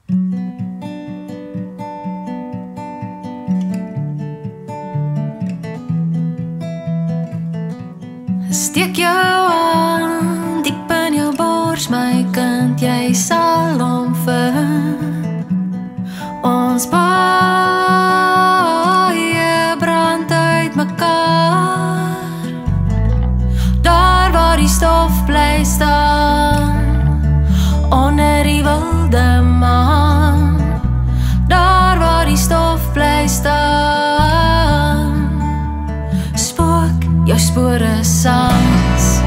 Steek jou aan, diep in jou bors, my kind, jy sal omvind. Ons baie brand uit mekaar, daar waar die stof bly staan, onder die wilde maan, daar waar die stof bly staan, spook jou spore sans.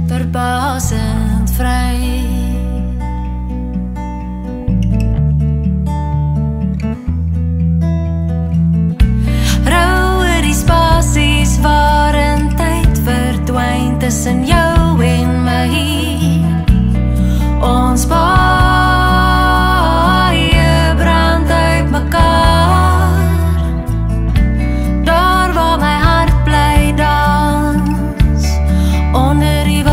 Verbasend vry. Rou oor die spasies waarin tyd verdwyn tussen jou en my. Ons baie brand uit mekaar, daar waar my hart bly dans, onder die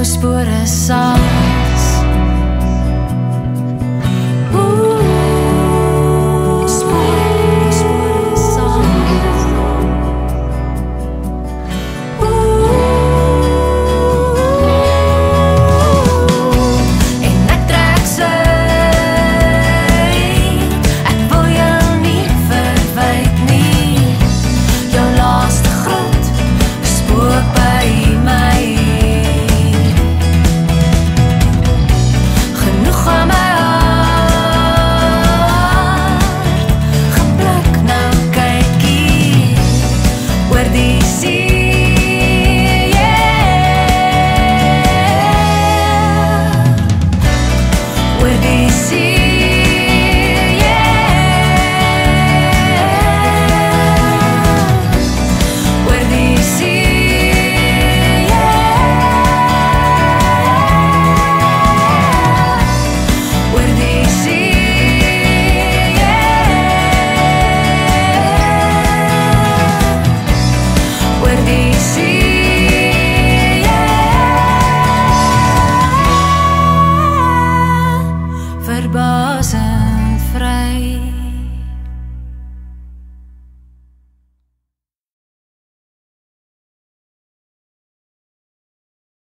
spore saam.